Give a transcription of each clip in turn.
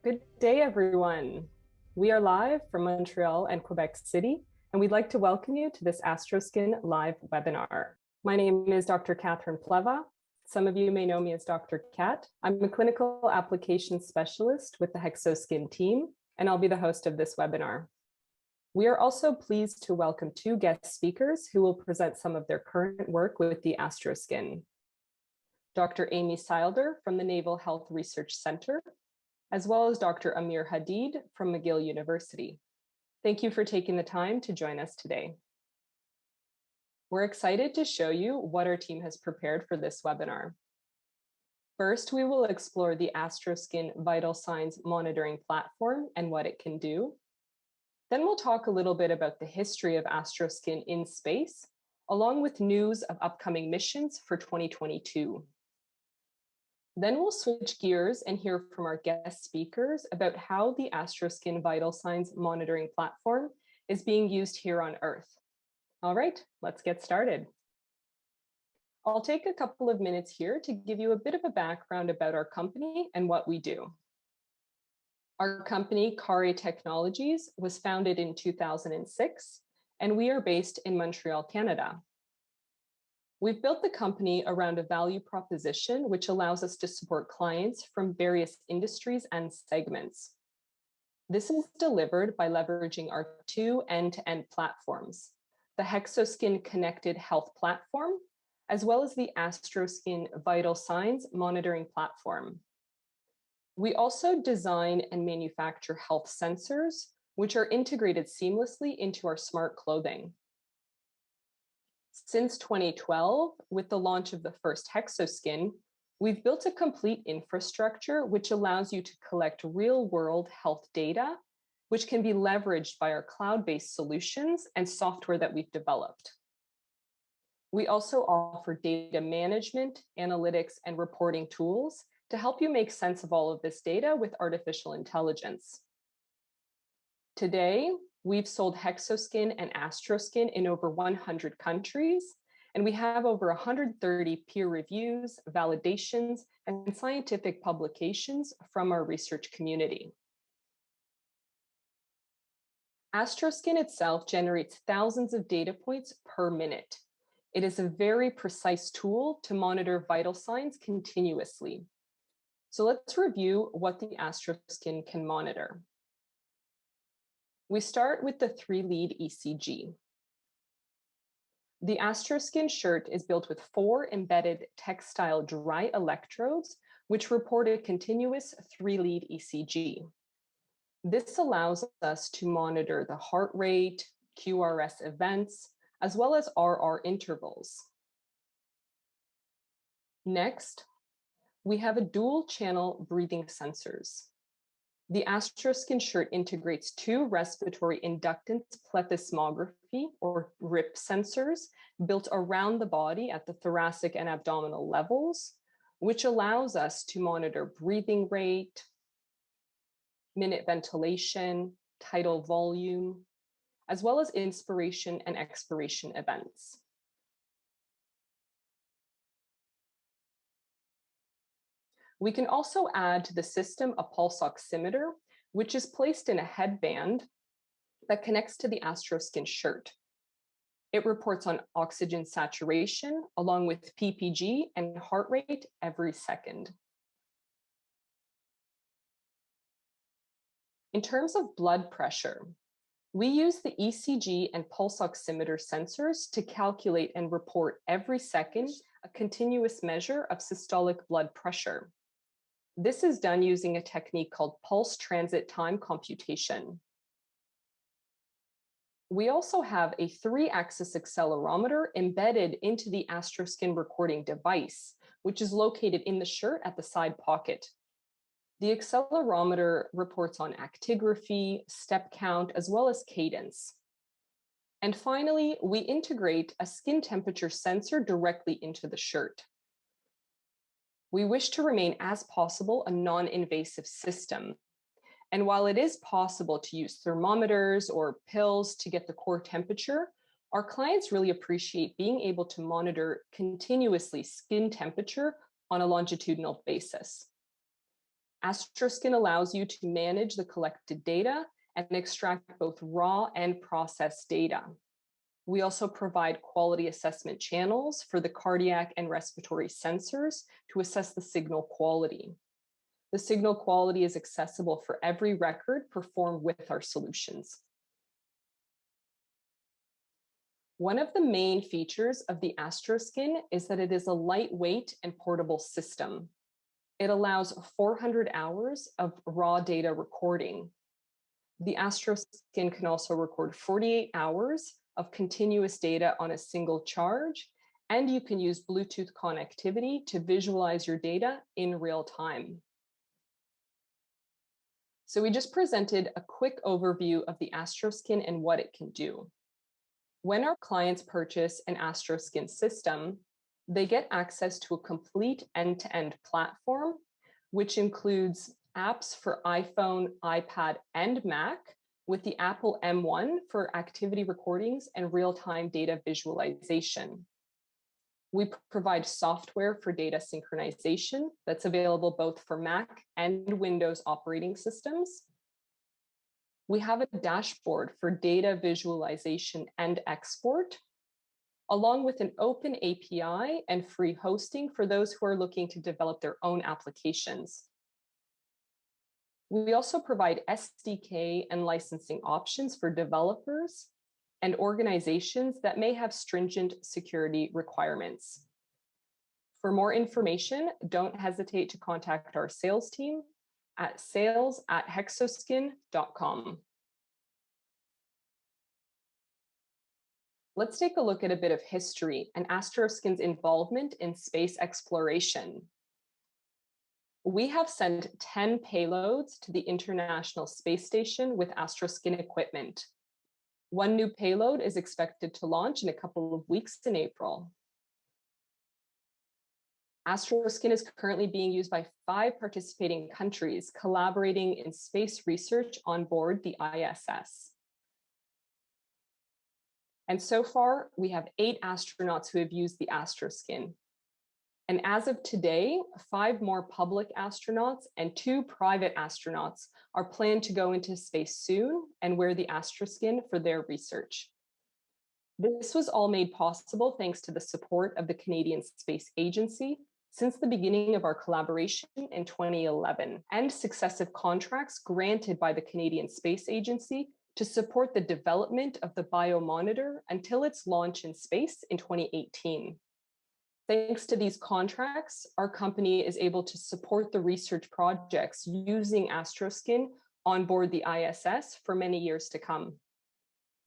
Good day, everyone. We are live from Montreal and Quebec City, and we'd like to welcome you to this Astroskin live webinar. My name is Dr. Catherine Pleva. Some of you may know me as Dr. Cat. I'm a clinical applications specialist with the Astroskin team, and I'll be the host of this webinar. We are also pleased to welcome two guest speakers who will present some of their current work with the Astroskin. Dr. Amy Seilder from the Naval Health Research Center, as well as Dr. Amir Hadid from McGill University. Thank you for taking the time to join us today. We're excited to show you what our team has prepared for this webinar. First, we will explore the Astroskin vital signs monitoring platform and what it can do. Then we'll talk a little bit about the history of Astroskin in space, along with news of upcoming missions for 2022. Then we'll switch gears and hear from our guest speakers about how the Astroskin vital signs monitoring platform is being used here on Earth. All right, let's get started. I'll take a couple of minutes here to give you a bit of a background about our company and what we do. Our company, Kare Technologies, was founded in 2006, and we are based in Montreal, Canada. We've built the company around a value proposition which allows us to support clients from various industries and segments. This is delivered by leveraging our two end-to-end platforms, the Astroskin Connected Health Platform, as well as the Astroskin Vital Signs Monitoring Platform. We also design and manufacture health sensors, which are integrated seamlessly into our smart clothing. Since 2012, with the launch of the first Astroskin, we've built a complete infrastructure which allows you to collect real-world health data, which can be leveraged by our cloud-based solutions and software that we've developed. We also offer data management, analytics, and reporting tools to help you make sense of all of this data with artificial intelligence. Today, we've sold Astroskin and Astroskin in over 100 countries, and we have over 130 peer reviews, validations, and scientific publications from our research community. Astroskin itself generates thousands of data points per minute. It is a very precise tool to monitor vital signs continuously. So let's review what the Astroskin can monitor. We start with the 3-lead ECG. The Astroskin shirt is built with 4 embedded textile dry electrodes, which report a continuous 3-lead ECG. This allows us to monitor the heart rate, QRS events, as well as RR intervals. Next, we have a dual-channel breathing sensors. The Astroskin shirt integrates 2 respiratory inductance plethysmography, or RIP sensors, built around the body at the thoracic and abdominal levels, which allows us to monitor breathing rate, minute ventilation, tidal volume, as well as inspiration and expiration events. We can also add to the system a pulse oximeter, which is placed in a headband that connects to the Astroskin shirt. It reports on oxygen saturation along with PPG and heart rate every second. In terms of blood pressure, we use the ECG and pulse oximeter sensors to calculate and report every second a continuous measure of systolic blood pressure. This is done using a technique called pulse transit time computation. We also have a 3-axis accelerometer embedded into the Astroskin recording device, which is located in the shirt at the side pocket. The accelerometer reports on actigraphy, step count, as well as cadence. And finally, we integrate a skin temperature sensor directly into the shirt. We wish to remain as possible a non-invasive system. And while it is possible to use thermometers or pills to get the core temperature, our clients really appreciate being able to monitor continuously skin temperature on a longitudinal basis. Astroskin allows you to manage the collected data and extract both raw and processed data. We also provide quality assessment channels for the cardiac and respiratory sensors to assess the signal quality. The signal quality is accessible for every record performed with our solutions. One of the main features of the Astroskin is that it is a lightweight and portable system. It allows 400 hours of raw data recording. The Astroskin can also record 48 hours of continuous data on a single charge, and you can use Bluetooth connectivity to visualize your data in real time. So we just presented a quick overview of the Astroskin and what it can do. When our clients purchase an Astroskin system, they get access to a complete end-to-end platform, which includes apps for iPhone, iPad, and Mac, with the Apple M1 for activity recordings and real-time data visualization. We provide software for data synchronization that's available both for Mac and Windows operating systems. We have a dashboard for data visualization and export, along with an open API and free hosting for those who are looking to develop their own applications. We also provide SDK and licensing options for developers and organizations that may have stringent security requirements. For more information, don't hesitate to contact our sales team at sales@hexoskin.com. Let's take a look at a bit of history and Astroskin's involvement in space exploration. We have sent 10 payloads to the International Space Station with Astroskin equipment. One new payload is expected to launch in a couple of weeks in April. Astroskin is currently being used by 5 participating countries collaborating in space research on board the ISS. And so far, we have 8 astronauts who have used the Astroskin. And as of today, 5 more public astronauts and 2 private astronauts are planned to go into space soon and wear the Astroskin for their research. This was all made possible thanks to the support of the Canadian Space Agency since the beginning of our collaboration in 2011, and successive contracts granted by the Canadian Space Agency to support the development of the biomonitor until its launch in space in 2018. Thanks to these contracts, our company is able to support the research projects using Astroskin on board the ISS for many years to come.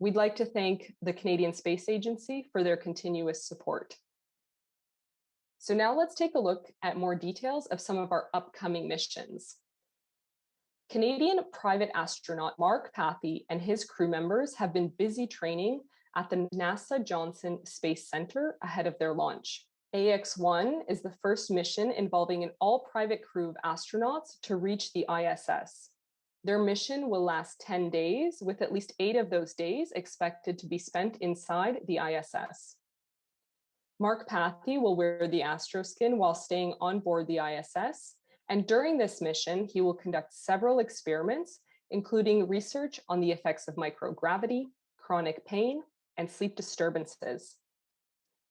We'd like to thank the Canadian Space Agency for their continuous support. So now let's take a look at more details of some of our upcoming missions. Canadian private astronaut Mark Pathy and his crew members have been busy training at the NASA Johnson Space Center ahead of their launch. AX-1 is the first mission involving an all-private crew of astronauts to reach the ISS. Their mission will last 10 days, with at least 8 of those days expected to be spent inside the ISS. Mark Pathy will wear the Astroskin while staying on board the ISS, and during this mission, he will conduct several experiments, including research on the effects of microgravity, chronic pain, and sleep disturbances.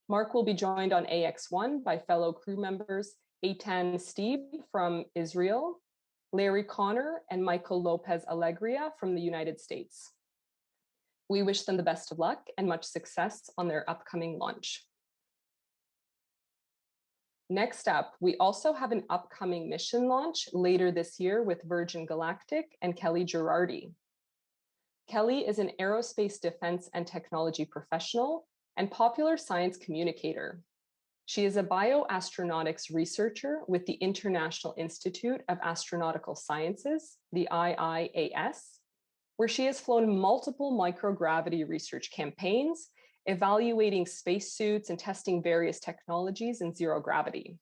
Mark will be joined on AX-1 by fellow crew members Eitan Steeb from Israel, Larry Connor, and Michael Lopez Alegria from the United States. We wish them the best of luck and much success on their upcoming launch. Next up, we also have an upcoming mission launch later this year with Virgin Galactic and Kelly Girardi. Kelly is an aerospace defense and technology professional and popular science communicator. She is a bioastronautics researcher with the International Institute of Astronautical Sciences, the IIAS, where she has flown multiple microgravity research campaigns, evaluating spacesuits and testing various technologies in zero gravity.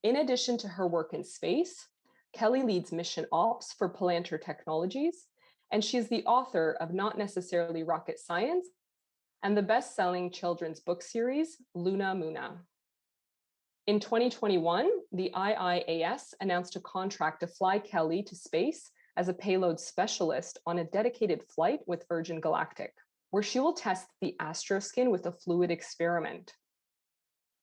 In addition to her work in space, Kelly leads mission ops for Palantir Technologies, and she's the author of Not Necessarily Rocket Science and the best-selling children's book series, Luna Muna. In 2021, the IIAS announced a contract to fly Kelly to space as a payload specialist on a dedicated flight with Virgin Galactic, where she will test the Astroskin with a fluid experiment.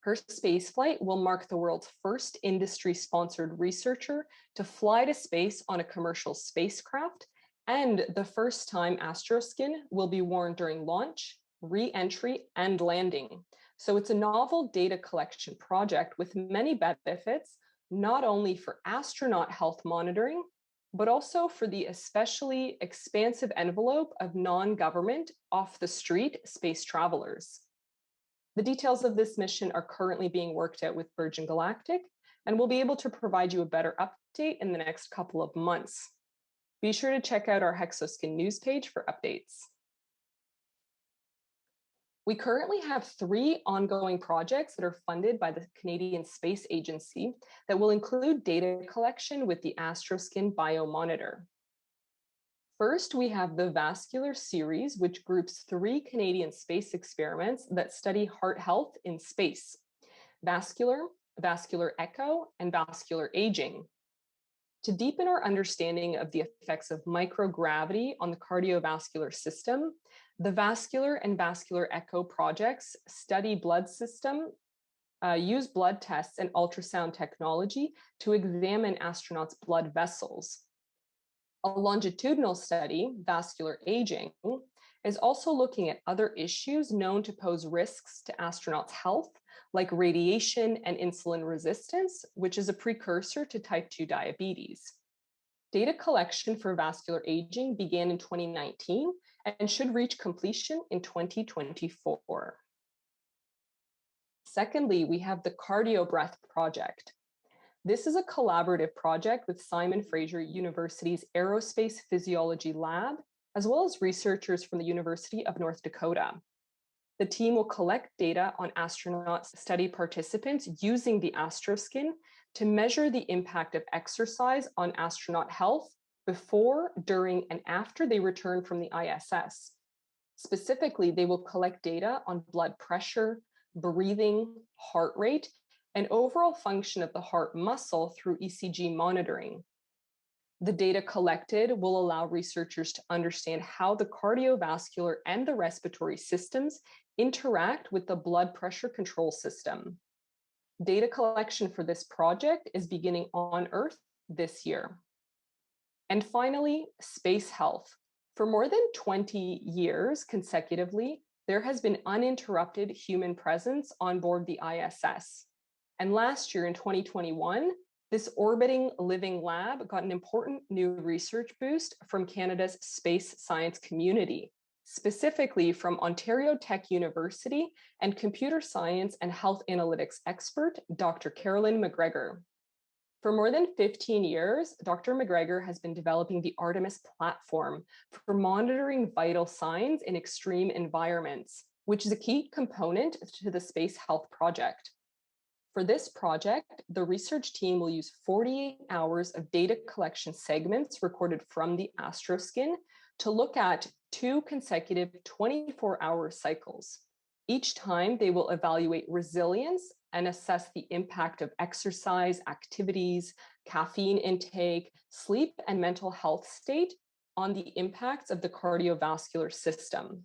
Her spaceflight will mark the world's first industry-sponsored researcher to fly to space on a commercial spacecraft, and the first time Astroskin will be worn during launch, re-entry, and landing. So it's a novel data collection project with many benefits, not only for astronaut health monitoring, but also for the especially expansive envelope of non-government, off-the-street space travelers. The details of this mission are currently being worked out with Virgin Galactic, and we'll be able to provide you a better update in the next couple of months. Be sure to check out our Hexoskin news page for updates. We currently have 3 ongoing projects that are funded by the Canadian Space Agency that will include data collection with the Astroskin Biomonitor. First, we have the Vascular series, which groups 3 Canadian space experiments that study heart health in space: vascular, vascular echo, and vascular aging. To deepen our understanding of the effects of microgravity on the cardiovascular system, the vascular and vascular echo projects study blood system, use blood tests and ultrasound technology to examine astronauts' blood vessels. A longitudinal study, vascular aging, is also looking at other issues known to pose risks to astronauts' health, like radiation and insulin resistance, which is a precursor to type 2 diabetes. Data collection for vascular aging began in 2019 and should reach completion in 2024. Secondly, we have the CardioBreath project. This is a collaborative project with Simon Fraser University's Aerospace Physiology Lab, as well as researchers from the University of North Dakota. The team will collect data on astronaut study participants using the Astroskin to measure the impact of exercise on astronaut health before, during, and after they return from the ISS. Specifically, they will collect data on blood pressure, breathing, heart rate, and overall function of the heart muscle through ECG monitoring. The data collected will allow researchers to understand how the cardiovascular and the respiratory systems interact with the blood pressure control system. Data collection for this project is beginning on Earth this year. And finally, space health. For more than 20 years consecutively, there has been uninterrupted human presence on board the ISS. And last year in 2021, this orbiting living lab got an important new research boost from Canada's space science community, specifically from Ontario Tech University and computer science and health analytics expert, Dr. Carolyn McGregor. For more than 15 years, Dr. McGregor has been developing the Artemis platform for monitoring vital signs in extreme environments, which is a key component to the Space Health Project. For this project, the research team will use 48 hours of data collection segments recorded from the Astroskin to look at 2 consecutive 24-hour cycles. Each time, they will evaluate resilience and assess the impact of exercise, activities, caffeine intake, sleep, and mental health state on the impacts of the cardiovascular system.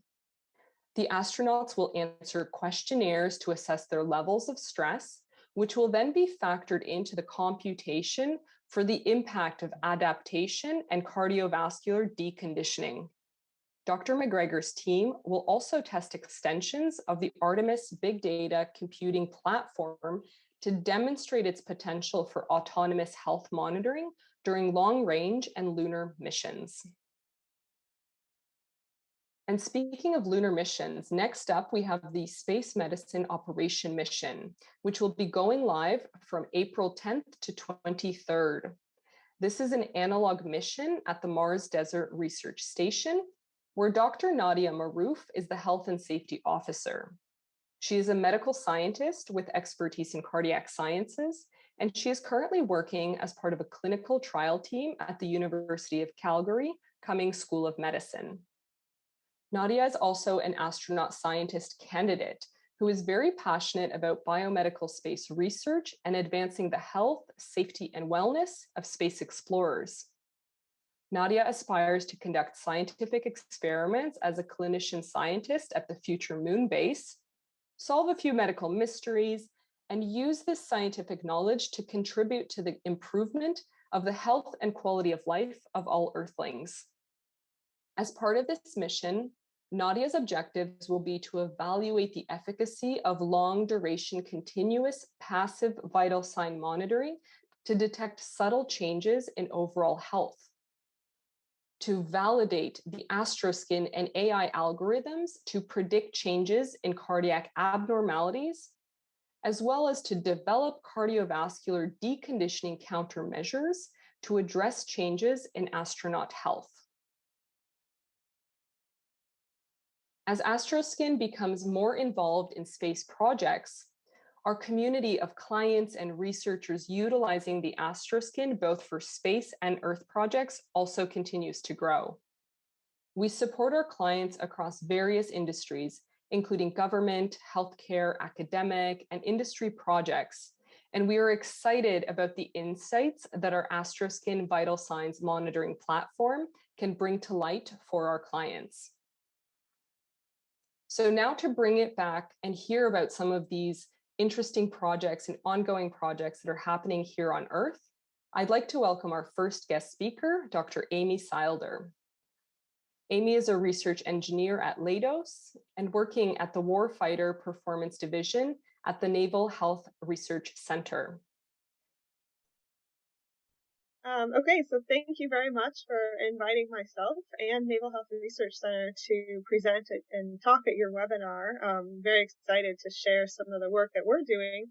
The astronauts will answer questionnaires to assess their levels of stress, which will then be factored into the computation for the impact of adaptation and cardiovascular deconditioning. Dr. McGregor's team will also test extensions of the Artemis Big Data Computing Platform to demonstrate its potential for autonomous health monitoring during long-range and lunar missions. And speaking of lunar missions, next up we have the Space Medicine Operation Mission, which will be going live from April 10th to 23rd. This is an analog mission at the Mars Desert Research Station, where Dr. Nadia Marouf is the Health and Safety Officer. She is a medical scientist with expertise in cardiac sciences, and she is currently working as part of a clinical trial team at the University of Calgary, Cummings School of Medicine. Nadia is also an astronaut scientist candidate, who is very passionate about biomedical space research and advancing the health, safety, and wellness of space explorers. Nadia aspires to conduct scientific experiments as a clinician scientist at the future moon base, solve a few medical mysteries, and use this scientific knowledge to contribute to the improvement of the health and quality of life of all Earthlings. As part of this mission, Nadia's objectives will be to evaluate the efficacy of long duration continuous passive vital sign monitoring to detect subtle changes in overall health, to validate the Astroskin and AI algorithms to predict changes in cardiac abnormalities, as well as to develop cardiovascular deconditioning countermeasures to address changes in astronaut health. As Astroskin becomes more involved in space projects, our community of clients and researchers utilizing the Astroskin both for space and Earth projects also continues to grow. We support our clients across various industries, including government, healthcare, academic, and industry projects, and we are excited about the insights that our Astroskin vital signs monitoring platform can bring to light for our clients. So now to bring it back and hear about some of these interesting projects and ongoing projects that are happening here on Earth, I'd like to welcome our first guest speaker, Dr. Amy Seilder. Amy is a research engineer at Leidos and working at the Warfighter Performance Division at the Naval Health Research Center. Okay, so thank you very much for inviting myself and Naval Health Research Center to present and talk at your webinar. Very excited to share some of the work that we're doing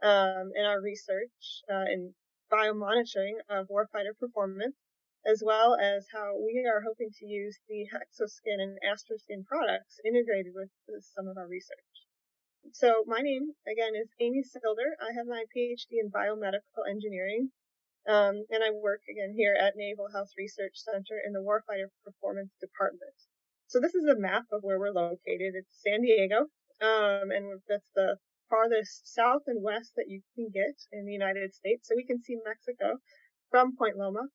in our research in biomonitoring of warfighter performance, as well as how we are hoping to use the Hexoskin and Astroskin products integrated with some of our research. So my name, again, is Amy Seilder. I have my PhD in biomedical engineering. And I work again here at Naval Health Research Center in the Warfighter Performance Department. So this is a map of where we're located. It's San Diego, and that's the farthest south and west that you can get in the United States. So we can see Mexico from Point Loma.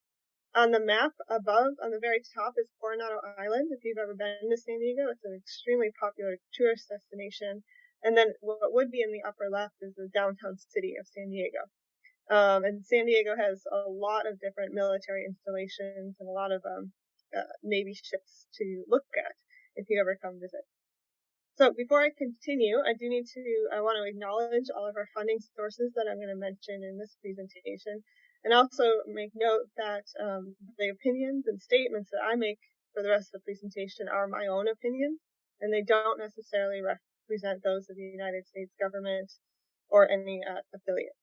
On the map above, on the very top, is Coronado Island. If you've ever been to San Diego, it's an extremely popular tourist destination. And then what would be in the upper left is the downtown city of San Diego. And San Diego has a lot of different military installations and a lot of Navy ships to look at if you ever come visit. So before I continue, I want to acknowledge all of our funding sources that I'm going to mention in this presentation, and also make note that the opinions and statements that I make for the rest of the presentation are my own opinions, and they don't necessarily represent those of the United States government or any affiliate.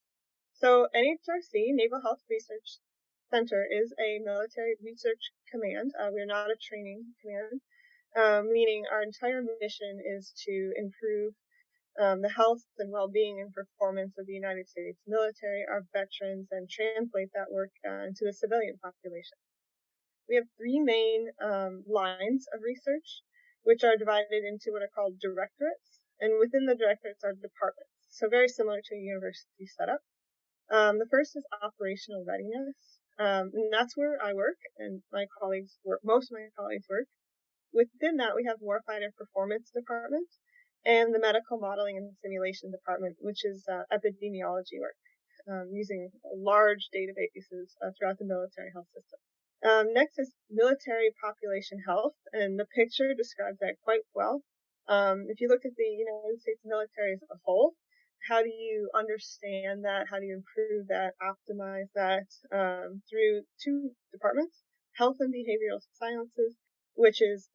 So NHRC, Naval Health Research Center, is a military research command. We're not a training command, meaning our entire mission is to improve the health and well-being and performance of the United States military, our veterans, and translate that work into the civilian population. We have three main lines of research, which are divided into what are called directorates, and within the directorates are departments. So very similar to a university setup. The first is operational readiness, and that's where I work and my colleagues work. Most of my colleagues work. Within that, we have Warfighter Performance Department and the Medical Modeling and Simulation Department, which is epidemiology work, using large databases throughout the military health system. Next is military population health, and the picture describes that quite well. If you look at the United States military as a whole, how do you understand that? How do you improve that, optimize that through two departments, health and behavioral sciences, which is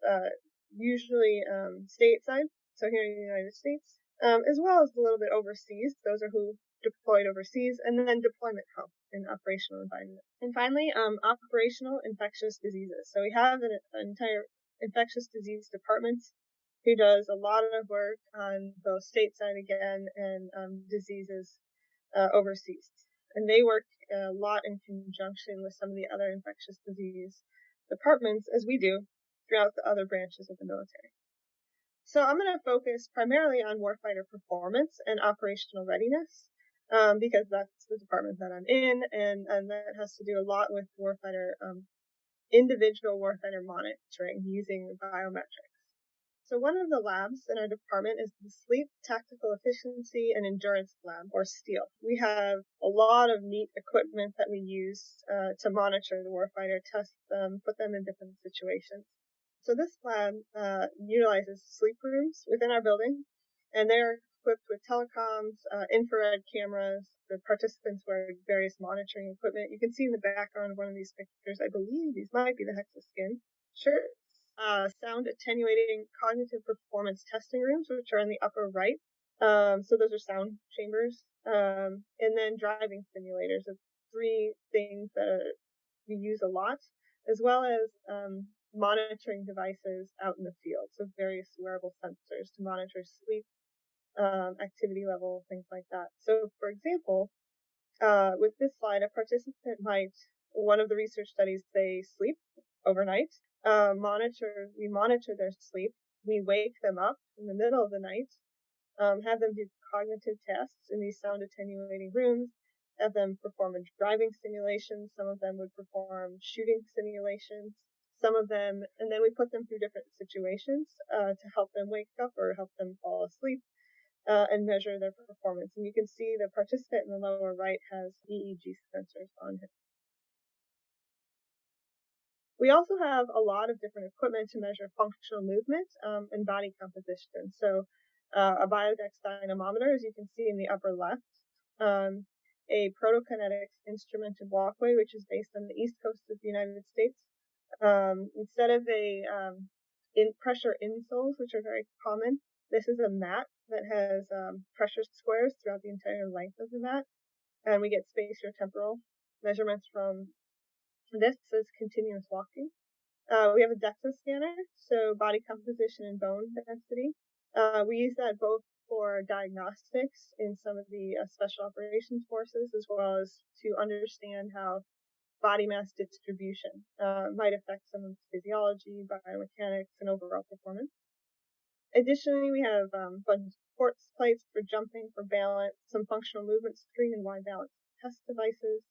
usually stateside, so here in the United States, as well as a little bit overseas. Those are who deployed overseas, and then deployment health in operational environment. And finally, operational infectious diseases. So we have an entire infectious disease department who does a lot of work on both stateside again and diseases overseas. And they work a lot in conjunction with some of the other infectious disease departments, as we do throughout the other branches of the military. So I'm going to focus primarily on warfighter performance and operational readiness, because that's the department that I'm in, and that has to do a lot with warfighter, individual warfighter monitoring using biometrics. So one of the labs in our department is the Sleep Tactical Efficiency and Endurance Lab, or STEEL. We have a lot of neat equipment that we use to monitor the warfighter, test them, put them in different situations. So this lab utilizes sleep rooms within our building, and they're equipped with telecoms, infrared cameras. The participants wear various monitoring equipment. You can see in the background of one of these pictures, I believe these might be the Astroskin shirts. Sound attenuating cognitive performance testing rooms, which are in the upper right. So those are sound chambers. And then driving simulators of three things that we use a lot, as well as monitoring devices out in the field. So various wearable sensors to monitor sleep, activity level, things like that. So for example, with this slide, a participant might, one of the research studies, they sleep overnight. We monitor their sleep. We wake them up in the middle of the night, have them do cognitive tests in these sound attenuating rooms, have them perform a driving simulation. Some of them would perform shooting simulations. Some of them, and then we put them through different situations to help them wake up or help them fall asleep. And measure their performance. And you can see the participant in the lower right has EEG sensors on him. We also have a lot of different equipment to measure functional movement and body composition. So a biodex dynamometer, as you can see in the upper left, a protokinetics instrumented walkway, which is based on the east coast of the United States. Instead of pressure insoles, which are very common, this is a mat that has pressure squares throughout the entire length of the mat, and we get spatiotemporal measurements from this as continuous walking. We have a DEXA scanner, so body composition and bone density. We use that both for diagnostics in some of the special operations forces, as well as to understand how body mass distribution might affect someone's physiology, biomechanics, and overall performance. Additionally, we have a bunch of support plates for jumping, for balance, some functional movement screen and wide balance test devices,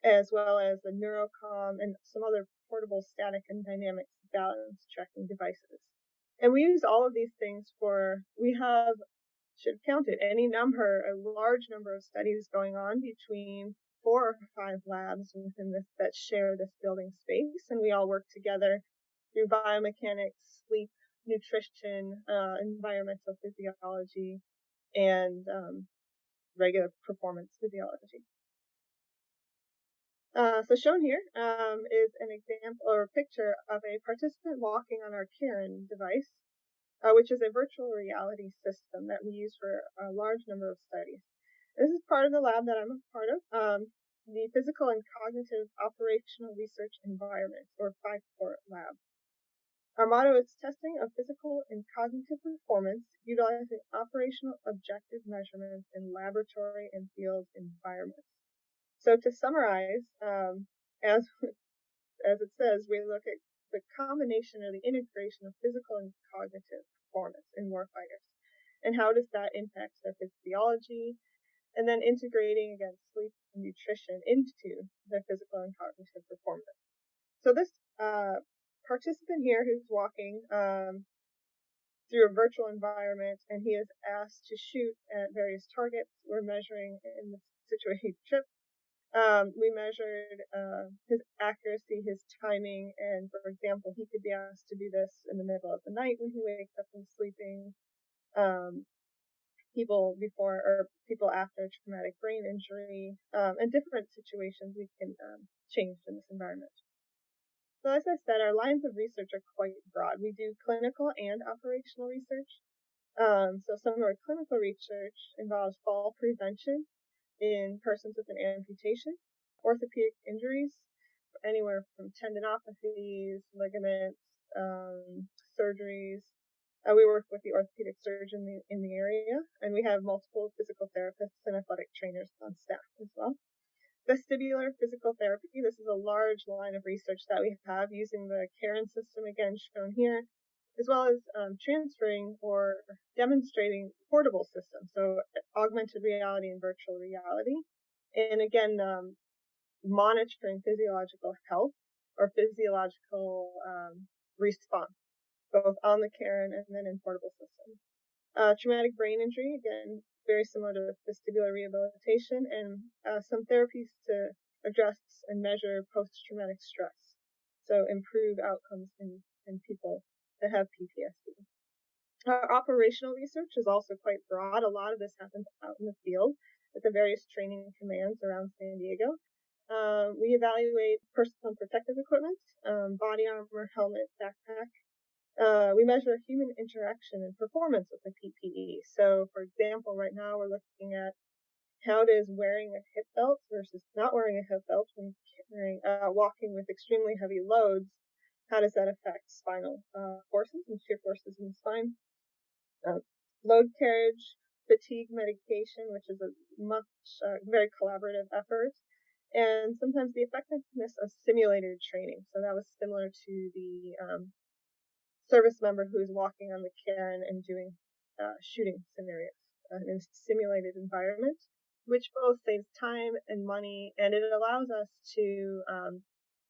as well as the neurocom and some other portable static and dynamic balance tracking devices. And we use all of these things should have counted a large number of studies going on between 4 or 5 labs within this that share this building space, and we all work together through biomechanics, sleep, nutrition, environmental physiology, and regular performance physiology. So shown here is an example or a picture of a participant walking on our Karen device, which is a virtual reality system that we use for a large number of studies. This is part of the lab that I'm a part of, the Physical and Cognitive Operational Research Environment, or 5-Core Lab. Our motto is testing of physical and cognitive performance utilizing operational objective measurements in laboratory and field environments. So to summarize, as it says, we look at the combination or the integration of physical and cognitive performance in warfighters, and how does that impact their physiology, and then integrating again sleep and nutrition into their physical and cognitive performance. So this participant here who's walking through a virtual environment, and he is asked to shoot at various targets. We're measuring in the situation trip. We measured his accuracy, his timing, and for example, he could be asked to do this in the middle of the night when he wakes up from sleeping. People before or people after traumatic brain injury, and different situations we can change in this environment. So as I said, our lines of research are quite broad. We do clinical and operational research. So some of our clinical research involves fall prevention in persons with an amputation, orthopedic injuries, anywhere from tendinopathies, ligaments, surgeries. We work with the orthopedic surgeon in the area, and we have multiple physical therapists and athletic trainers on staff as well. Vestibular physical therapy. This is a large line of research that we have using the Karen system, again shown here. as well as transferring or demonstrating portable systems, so augmented reality and virtual reality. And again, monitoring physiological health or physiological response, both on the Karen and then in portable systems. Traumatic brain injury, again, very similar to vestibular rehabilitation, and some therapies to address and measure post-traumatic stress. So improve outcomes in people that have PTSD. Operational research is also quite broad. A lot of this happens out in the field at the various training commands around San Diego. We evaluate personal protective equipment, body armor, helmet, backpack. We measure human interaction and performance with the PPE. So, for example, right now we're looking at how does wearing a hip belt versus not wearing a hip belt when walking with extremely heavy loads, how does that affect spinal forces and shear forces in the spine? Load carriage, fatigue medication, which is a very collaborative effort, and sometimes the effectiveness of simulated training. So that was similar to the service member who is walking on the Karen and doing shooting scenarios in a simulated environment, which both saves time and money, and it allows us to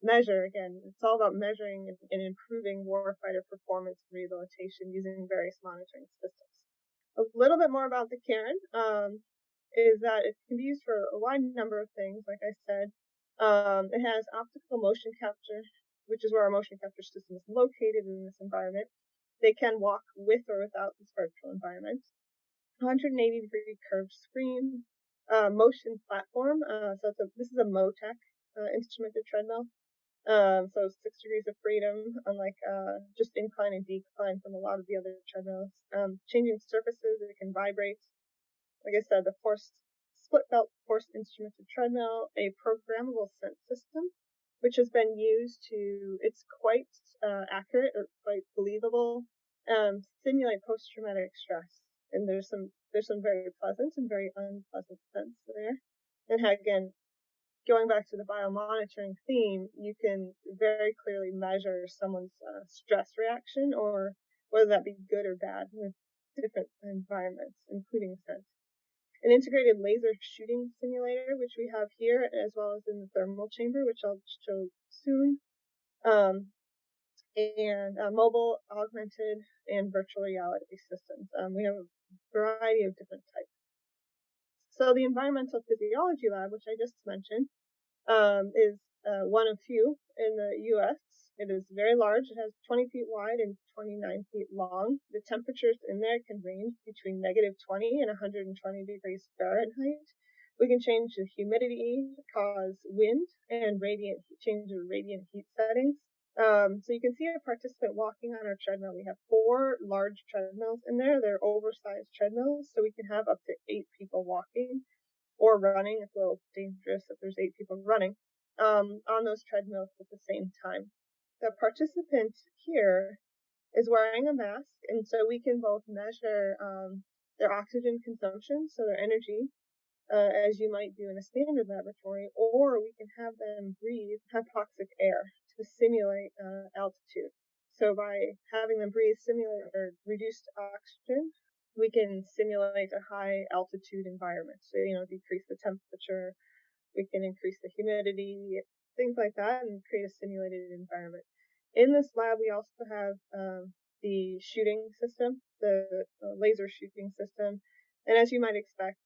measure. Again, it's all about measuring and improving warfighter performance and rehabilitation using various monitoring systems. A little bit more about the Karen is that it can be used for a wide number of things. Like I said, it has optical motion capture, which is where our motion capture system is located in this environment. They can walk with or without this virtual environment. 180-degree curved screen, motion platform. This is a MOTEC instrumented treadmill. So 6 degrees of freedom, unlike just incline and decline from a lot of the other treadmills. Changing surfaces, it can vibrate. Like I said, the split belt force instrumented treadmill, a programmable sense system, which has been used to, it's quite accurate or quite believable, simulate post-traumatic stress. And there's some very pleasant and very unpleasant sense there. And again, going back to the biomonitoring theme, you can very clearly measure someone's stress reaction, or whether that be good or bad, with different environments, including sense. An integrated laser shooting simulator, which we have here, as well as in the thermal chamber, which I'll show soon. And mobile, augmented, and virtual reality systems. We have a variety of different types. So the Environmental Physiology Lab, which I just mentioned, is one of few in the U.S. It is very large. It has 20 feet wide and 29 feet long. The temperatures in there can range between -20 and 120 degrees Fahrenheit. We can change the humidity, cause wind, and change the radiant heat settings. So you can see a participant walking on our treadmill. We have 4 large treadmills in there. They're oversized treadmills, so we can have up to 8 people walking or running. It's a little dangerous if there's 8 people running on those treadmills at the same time. The participant here is wearing a mask, and so we can both measure their oxygen consumption, so their energy, as you might do in a standard laboratory, or we can have them breathe hypoxic air to simulate altitude. So by having them breathe reduced oxygen, we can simulate a high altitude environment. So, decrease the temperature, we can increase the humidity, things like that, and create a simulated environment. In this lab, we also have the shooting system, the laser shooting system. And as you might expect,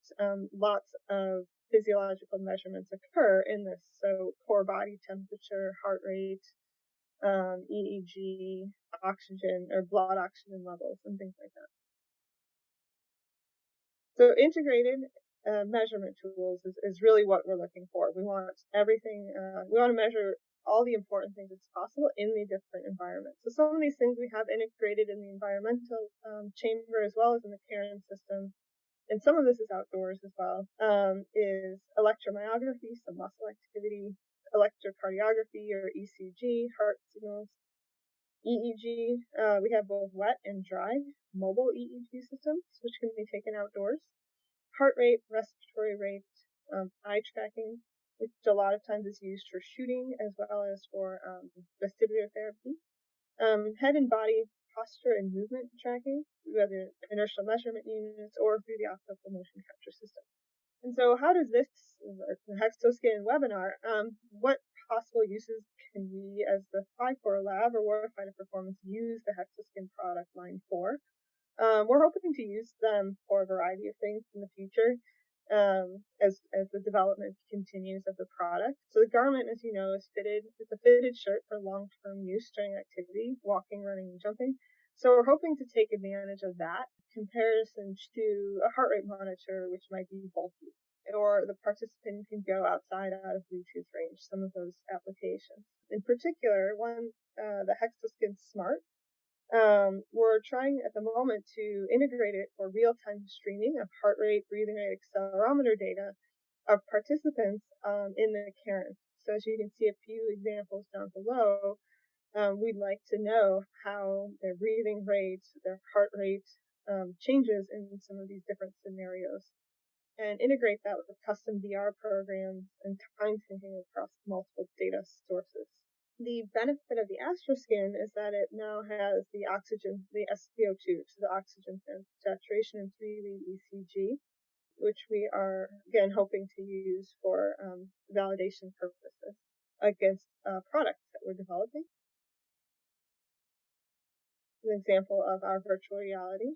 lots of physiological measurements occur in this. So core body temperature, heart rate, EEG, oxygen or blood oxygen levels, and things like that. So integrated measurement tools is really what we're looking for. We want everything, we want to measure all the important things as possible in the different environments. So some of these things we have integrated in the environmental chamber as well as in the Karen system. And some of this is outdoors as well, is electromyography, so muscle activity, electrocardiography or ECG, heart signals, EEG. We have both wet and dry mobile EEG systems, which can be taken outdoors. Heart rate, respiratory rate, eye tracking, which a lot of times is used for shooting as well as for vestibular therapy. head and body posture and movement tracking, whether inertial measurement units or through the optical motion capture system. And so how does this, the Hexoskin webinar, what possible uses can we as the Phi-4 lab or Warfighter Performance use the Hexoskin product line for? We're hoping to use them for a variety of things in the future as the development continues of the product. So the garment, as you know, is fitted. It's a fitted shirt for long-term use during activity, walking, running, and jumping. So we're hoping to take advantage of that comparison to a heart rate monitor, which might be bulky, or the participant can go outside out of Bluetooth range, some of those applications. In particular, the Hexoskin Smart, we're trying at the moment to integrate it for real-time streaming of heart rate, breathing rate, accelerometer data of participants in the cairn. So as you can see a few examples down below, we'd like to know how their breathing rate, their heart rate changes in some of these different scenarios, and integrate that with custom VR programs and time syncing across multiple data sources. The benefit of the Astroskin is that it now has the oxygen, the SpO2, so the oxygen saturation and 3-lead ECG, which we are, again, hoping to use for validation purposes against products that we're developing. An example of our virtual reality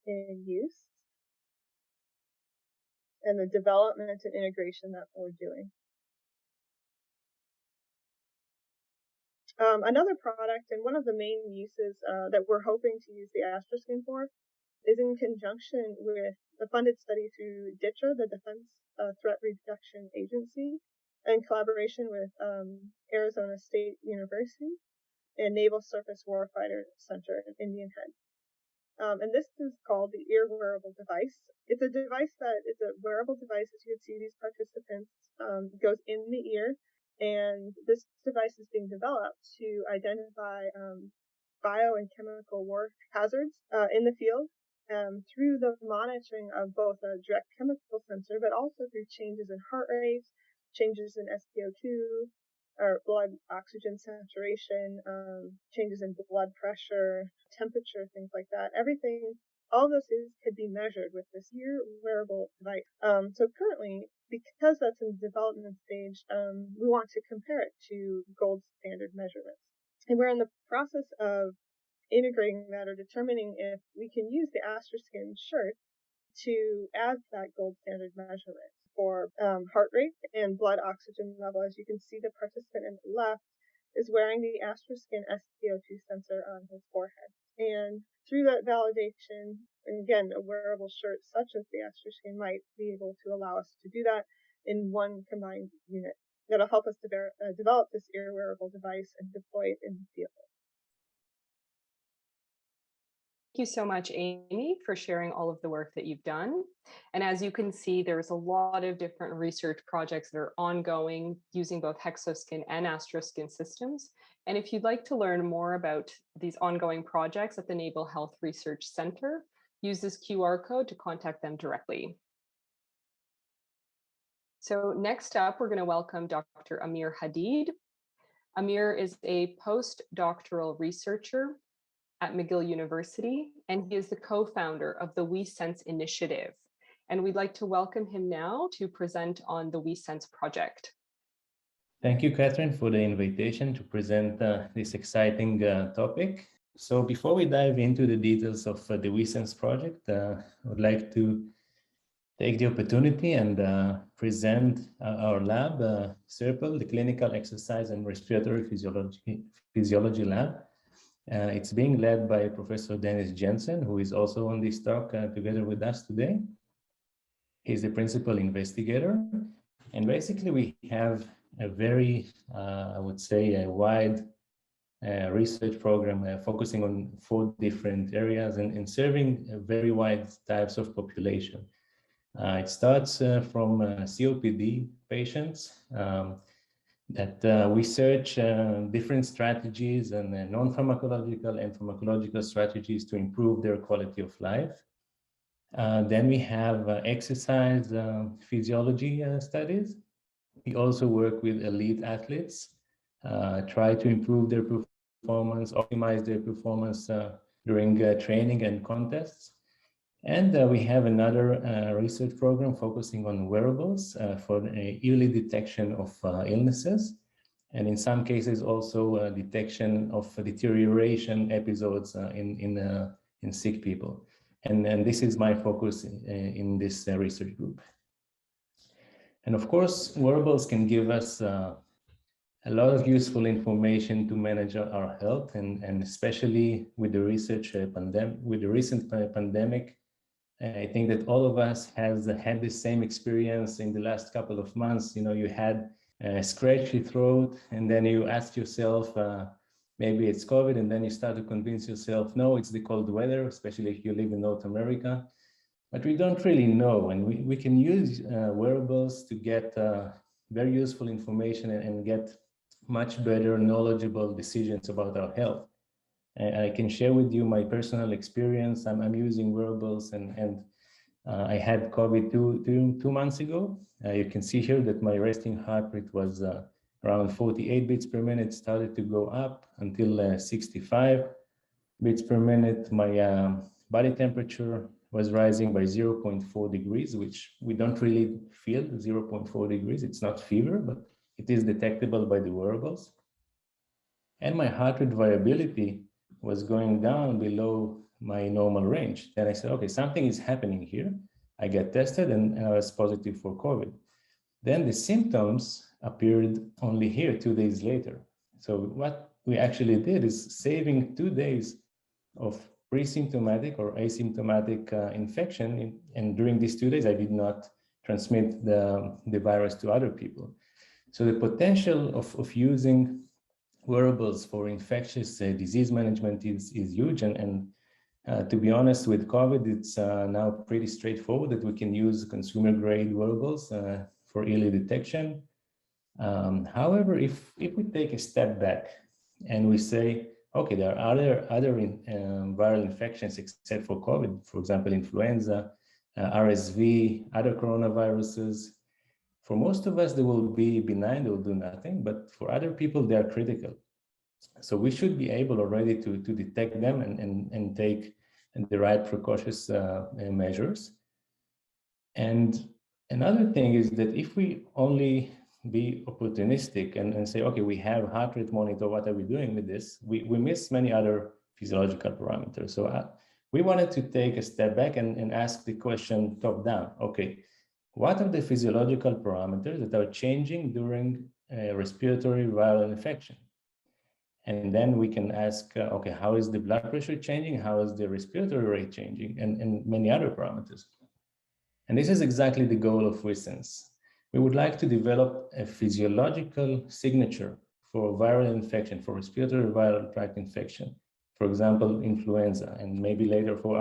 in use and the development and integration that we're doing. Another product, and one of the main uses that we're hoping to use the Astroskin for, is in conjunction with the funded study through DTRA, the Defense Threat Reduction Agency, in collaboration with Arizona State University and Naval Surface Warfighter Center in Indian Head. And this is called the ear wearable device. It's a device that is a wearable device, as you can see these participants, goes in the ear, and this device is being developed to identify bio and chemical war hazards in the field through the monitoring of both a direct chemical sensor, but also through changes in heart rate, changes in SpO2, or blood oxygen saturation, changes in blood pressure, temperature, things like that. Everything, all of those things could be measured with this ear wearable device. So currently, because that's in the development stage, we want to compare it to gold standard measurements. And we're in the process of integrating that or determining if we can use the Astroskin shirt to add that gold standard measurement for heart rate and blood oxygen level. As you can see, the participant in the left is wearing the Astroskin SpO2 sensor on his forehead. And through that validation, and again, a wearable shirt such as the Astroskin might be able to allow us to do that in one combined unit. That'll help us to develop this ear wearable device and deploy it in the field. Thank you so much, Amy, for sharing all of the work that you've done. And as you can see, there's a lot of different research projects that are ongoing using both Hexoskin and Astroskin systems. And if you'd like to learn more about these ongoing projects at the Naval Health Research Center, use this QR code to contact them directly. So next up, we're going to welcome Dr. Amir Hadid. Amir is a postdoctoral researcher at McGill University, and he is the co-founder of the WeSense initiative. And we'd like to welcome him now to present on the WeSense project. Thank you, Catherine, for the invitation to present this exciting topic. So before we dive into the details of the WeSense project, I would like to take the opportunity and present our lab, CIRPL, the Clinical Exercise and Respiratory Physiology Lab. It's being led by Professor Dennis Jensen, who is also on this talk together with us today. He's the principal investigator. And basically we have a very, I would say, a wide research program focusing on 4 different areas and serving very wide types of population. It starts from COPD patients, that we search different strategies and non-pharmacological and pharmacological strategies to improve their quality of life. Then we have exercise physiology studies. We also work with elite athletes, try to improve their performance, optimize their performance during training and contests. And we have another research program focusing on wearables for early detection of illnesses, and in some cases also detection of deterioration episodes in sick people. And this is my focus in this research group. And of course, wearables can give us a lot of useful information to manage our health, and especially with the research with the recent pandemic. I think that all of us has had the same experience in the last couple of months. You know, you had a scratchy throat, and then you ask yourself, maybe it's COVID, and then you start to convince yourself, no, it's the cold weather, especially if you live in North America. But we don't really know, and we can use wearables to get very useful information and get much better knowledgeable decisions about our health. I can share with you my personal experience. I'm using wearables, and I had COVID two months ago. You can see here that my resting heart rate was around 48 beats per minute, started to go up until 65 beats per minute. My body temperature was rising by 0.4 degrees, which we don't really feel, 0.4 degrees. It's not fever, but it is detectable by the wearables. And my heart rate variability was going down below my normal range. Then I said, okay, something is happening here. I get tested and I was positive for COVID. Then the symptoms appeared only here 2 days later. So what we actually did is saving 2 days of pre-symptomatic or asymptomatic infection. And during these 2 days, I did not transmit the virus to other people. So the potential of using wearables for infectious disease management is huge. And to be honest, with COVID, it's now pretty straightforward that we can use consumer grade wearables for early detection. However, if we take a step back and we say, okay, there are other viral infections except for COVID, for example, influenza, RSV, other coronaviruses. For most of us, they will be benign, they will do nothing, but for other people, they are critical. So we should be able already to detect them and take the right precautious measures. And another thing is that if we only be opportunistic and say, okay, we have heart rate monitor, what are we doing with this? We miss many other physiological parameters. So we wanted to take a step back and ask the question top down. Okay, what are the physiological parameters that are changing during a respiratory viral infection? And then we can ask, okay, how is the blood pressure changing? How is the respiratory rate changing? And many other parameters. And this is exactly the goal of WISense. We would like to develop a physiological signature for viral infection, for respiratory viral tract infection, for example, influenza, and maybe later for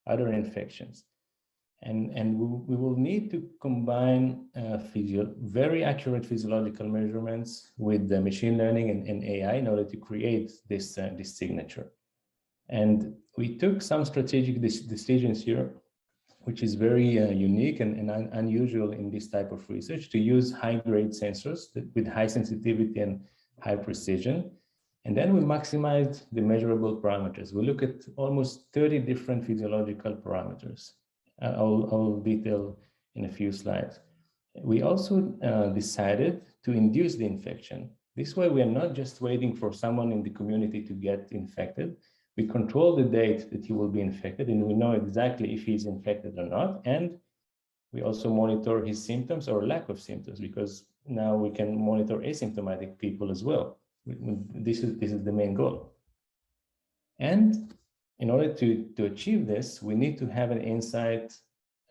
other infections. And we will need to combine very accurate physiological measurements with the machine learning and AI in order to create this signature. And we took some strategic decisions here, which is very unique and unusual in this type of research, to use high-grade sensors with high sensitivity and high precision. And then we maximize the measurable parameters. We look at almost 30 different physiological parameters. I'll detail in a few slides. We also decided to induce the infection. This way, we are not just waiting for someone in the community to get infected. We control the date that he will be infected, and we know exactly if he's infected or not. And we also monitor his symptoms or lack of symptoms, because now we can monitor asymptomatic people as well. This is the main goal. And in order to achieve this, we need to have an insight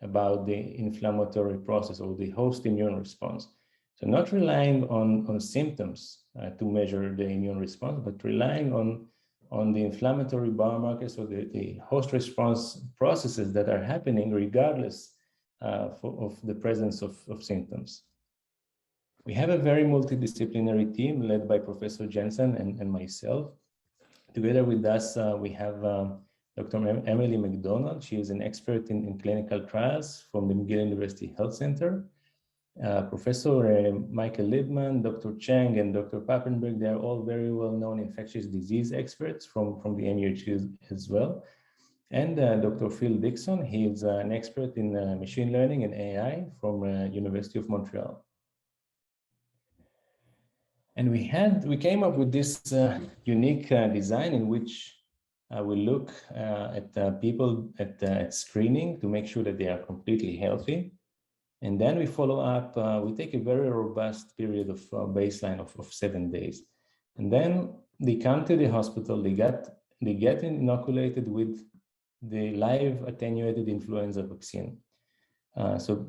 about the inflammatory process or the host immune response. So not relying on symptoms to measure the immune response, but relying on the inflammatory biomarkers or the host response processes that are happening regardless of the presence of symptoms. We have a very multidisciplinary team led by Professor Jensen and myself. Together with us, we have Dr. Emily McDonald. She is an expert in clinical trials from the McGill University Health Center. Professor Michael Liebman, Dr. Chang, and Dr. Pappenberg, they are all very well-known infectious disease experts from the NUH as well. And Dr. Phil Dixon, he is an expert in machine learning and AI from University of Montreal. And we came up with this unique design in which we look at people at screening to make sure that they are completely healthy. And then we follow up, we take a very robust period of baseline of 7 days. And then they come to the hospital, they get inoculated with the live attenuated influenza vaccine. So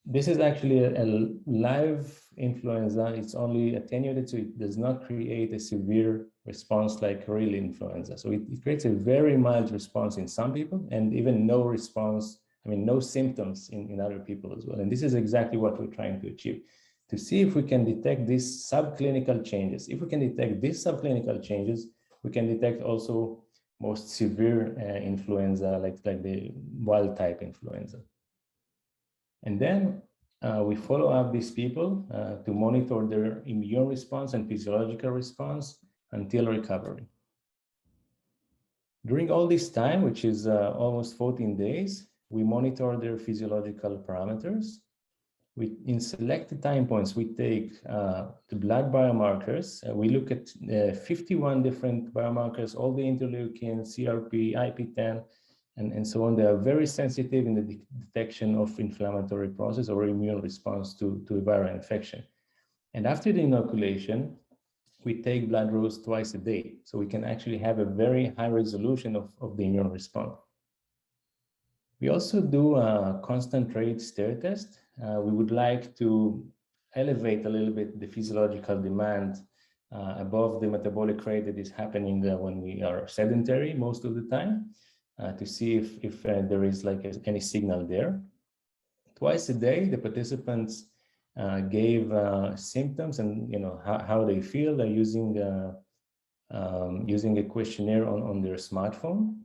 this is actually a live influenza. It's only attenuated, so it does not create a severe response like real influenza. So it creates a very mild response in some people and even no response, no symptoms in other people as well. And this is exactly what we're trying to achieve, to see if we can detect these subclinical changes. If we can detect these subclinical changes, we can detect also most severe influenza, like the wild type influenza. And then we follow up these people to monitor their immune response and physiological response until recovery. During all this time, which is almost 14 days, we monitor their physiological parameters. In selected time points, we take the blood biomarkers. We look at 51 different biomarkers, all the interleukins, CRP, IP10, and so on. They are very sensitive in the detection of inflammatory process or immune response to a viral infection. And after the inoculation, we take blood draws twice a day. So we can actually have a very high resolution of the immune response. We also do a constant rate stare test. We would like to elevate a little bit the physiological demand above the metabolic rate that is happening when we are sedentary most of the time, to see if there is like any signal there. Twice a day, the participants gave symptoms and how they feel. They're using a questionnaire on their smartphone.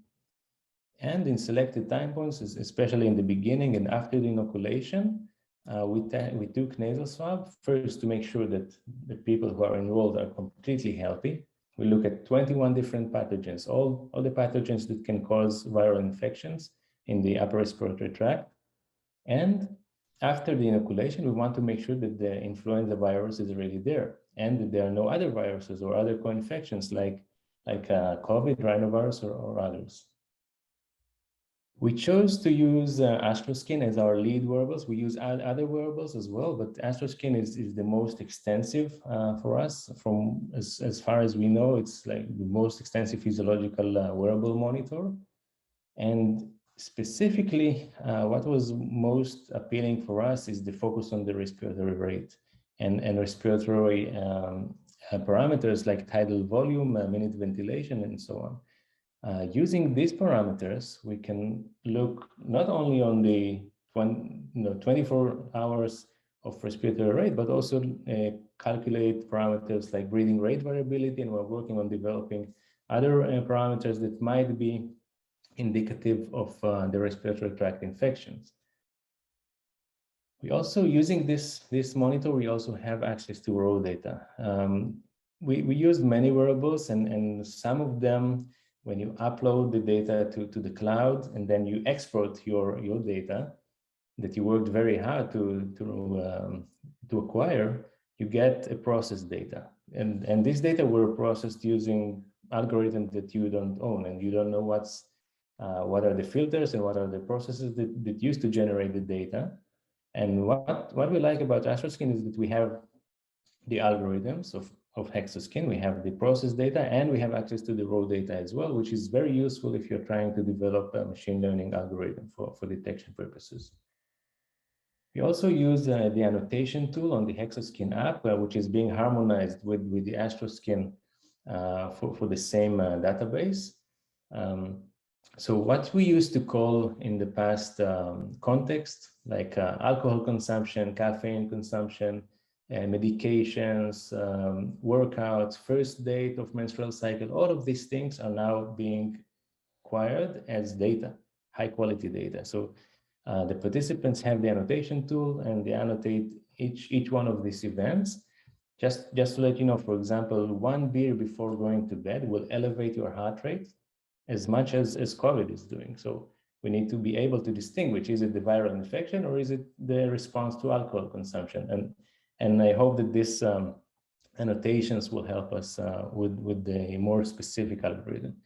And in selected time points, especially in the beginning and after the inoculation, we took nasal swab first to make sure that the people who are enrolled are completely healthy. We look at 21 different pathogens, all the pathogens that can cause viral infections in the upper respiratory tract. And after the inoculation, we want to make sure that the influenza virus is really there and that there are no other viruses or other co-infections like COVID, rhinovirus, or others. We chose to use Astroskin as our lead wearables. We use other wearables as well, but Astroskin is the most extensive for us. From as far as we know, it's like the most extensive physiological wearable monitor. And specifically, what was most appealing for us is the focus on the respiratory rate and respiratory parameters like tidal volume, minute ventilation, and so on. Using these parameters, we can look not only on the 24 hours of respiratory rate, but also calculate parameters like breathing rate variability, and we're working on developing other parameters that might be indicative of the respiratory tract infections. We also, using this monitor, we also have access to raw data. We used many wearables, and some of them, when you upload the data to the cloud and then you export your data that you worked very hard to acquire, you get a processed data. And this data were processed using algorithms that you don't own, and you don't know what are the filters and what are the processes that used to generate the data. And what we like about Astroskin is that we have the algorithms of Hexoskin, we have the process data, and we have access to the raw data as well, which is very useful if you're trying to develop a machine learning algorithm for detection purposes. We also use the annotation tool on the Hexoskin app, which is being harmonized with the Astroskin for the same database. So what we used to call in the past context, like alcohol consumption, caffeine consumption, medications, workouts, first date of menstrual cycle, all of these things are now being acquired as data, high quality data. So the participants have the annotation tool and they annotate each one of these events. Just to let you know, for example, one beer before going to bed will elevate your heart rate as much as COVID is doing. So we need to be able to distinguish, is it the viral infection or is it the response to alcohol consumption? And I hope that this annotations will help us with the more specific algorithm.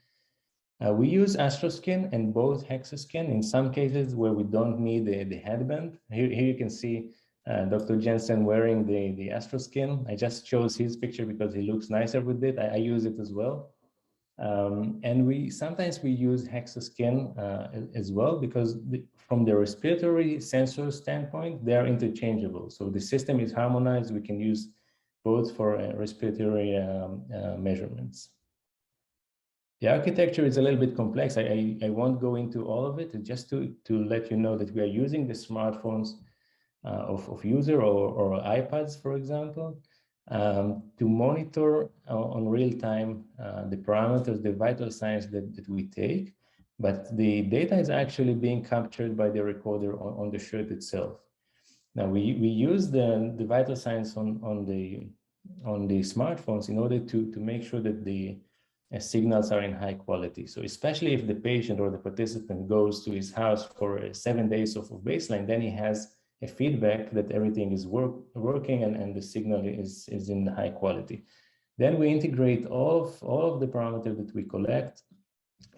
We use Astroskin and both Hexaskin in some cases where we don't need the headband. Here you can see Dr. Jensen wearing the Astroskin. I just chose his picture because he looks nicer with it. I use it as well. And sometimes we use Hexaskin as well because from the respiratory sensor standpoint, they are interchangeable. So the system is harmonized. We can use both for respiratory measurements. The architecture is a little bit complex. I won't go into all of it, just to let you know that we are using the smartphones of user or iPads, for example, to monitor on real time the parameters, the vital signs that we take. But the data is actually being captured by the recorder on the shirt itself. Now we use the vital signs on the smartphones in order to make sure that the signals are in high quality. So especially if the patient or the participant goes to his house for 7 days of baseline, then he has a feedback that everything is working and the signal is in high quality. Then we integrate all of the parameters that we collect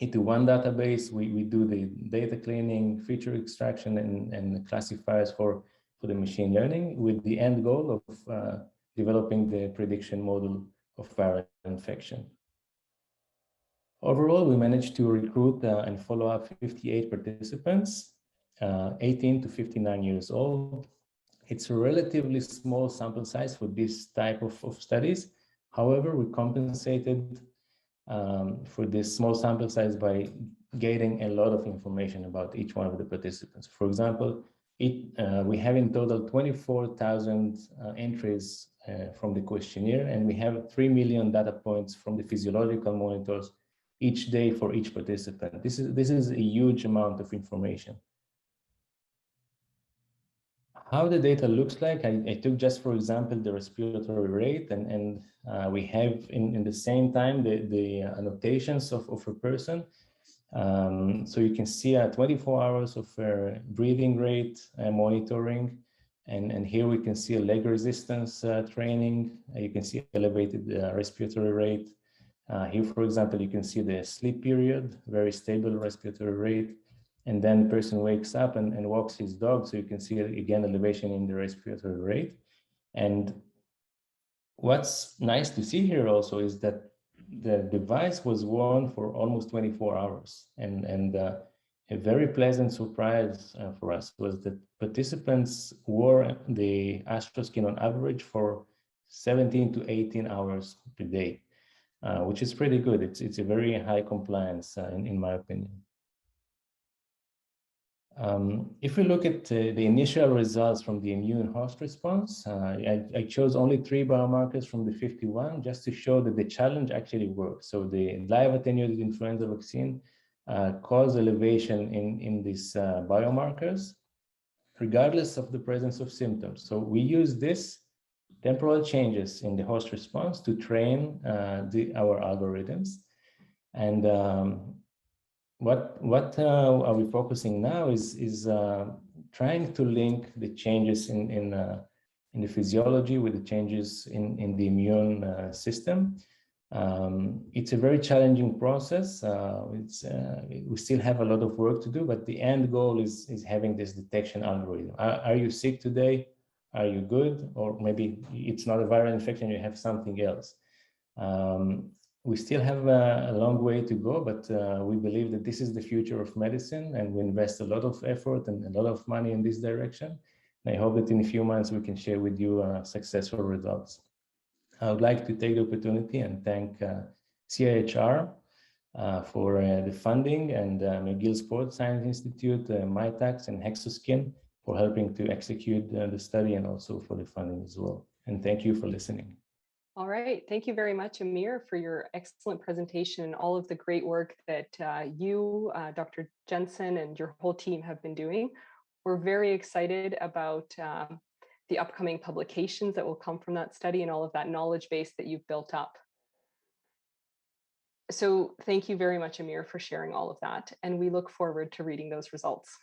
into one database. We do the data cleaning, feature extraction, and classifiers for the machine learning, with the end goal of developing the prediction model of viral infection. Overall, we managed to recruit and follow up 58 participants, 18 to 59 years old. It's a relatively small sample size for this type of studies. However, we compensated for this small sample size by getting a lot of information about each one of the participants. For example, we have in total 24,000 entries from the questionnaire, and we have 3 million data points from the physiological monitors each day for each participant. This is a huge amount of information. How the data looks like, I took just, for example, the respiratory rate, and we have in the same time the annotations of a person. So you can see 24 hours of breathing rate monitoring, and here we can see a leg resistance training. You can see elevated respiratory rate. Here, for example, you can see the sleep period, very stable respiratory rate. And then the person wakes up and walks his dog. So you can see again elevation in the respiratory rate. And what's nice to see here also is that the device was worn for almost 24 hours. And a very pleasant surprise for us was that participants wore the Astroskin on average for 17 to 18 hours per day, which is pretty good. It's a very high compliance in my opinion. If we look at the initial results from the immune host response, I chose only 3 biomarkers from the 51 just to show that the challenge actually works. So the live attenuated influenza vaccine caused elevation in these biomarkers, regardless of the presence of symptoms. So we use this temporal changes in the host response to train our algorithms. And what are we focusing now is trying to link the changes in the physiology with the changes in the immune system. It's a very challenging process. We still have a lot of work to do, but the end goal is having this detection algorithm. Are you sick today? Are you good? Or maybe it's not a viral infection, you have something else. We still have a long way to go, but we believe that this is the future of medicine, and we invest a lot of effort and a lot of money in this direction. And I hope that in a few months we can share with you successful results. I would like to take the opportunity and thank CIHR for the funding, and McGill Sports Science Institute, MyTax, and Hexaskin for helping to execute the study, and also for the funding as well. And thank you for listening. All right. Thank you very much, Amir, for your excellent presentation and all of the great work that you, Dr. Jensen, and your whole team have been doing. We're very excited about the upcoming publications that will come from that study, and all of that knowledge base that you've built up. So thank you very much, Amir, for sharing all of that, and we look forward to reading those results.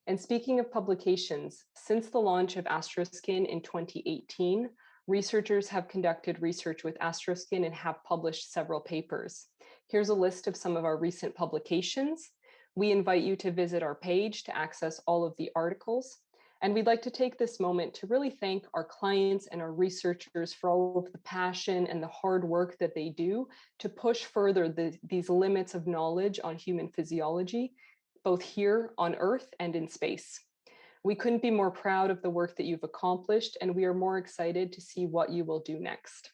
And speaking of publications, since the launch of Astroskin in 2018, researchers have conducted research with Astroskin and have published several papers. Here's a list of some of our recent publications. We invite you to visit our page to access all of the articles. And we'd like to take this moment to really thank our clients and our researchers for all of the passion and the hard work that they do to push further these limits of knowledge on human physiology, both here on Earth and in space. We couldn't be more proud of the work that you've accomplished, and we are more excited to see what you will do next.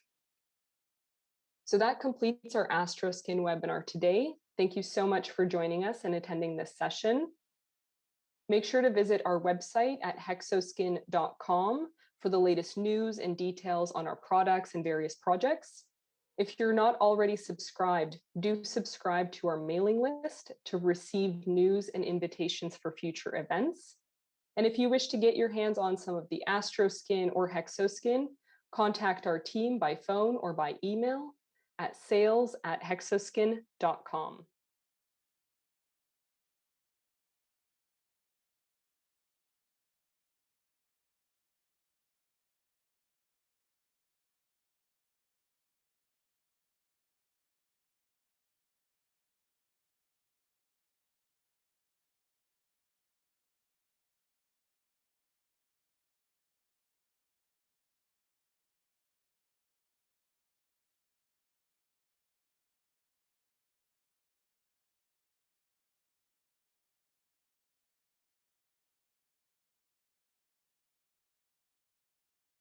So that completes our Astroskin webinar today. Thank you so much for joining us and attending this session. Make sure to visit our website at hexoskin.com for the latest news and details on our products and various projects. If you're not already subscribed, do subscribe to our mailing list to receive news and invitations for future events. And if you wish to get your hands on some of the Astroskin or Hexoskin, contact our team by phone or by email at sales@hexoskin.com.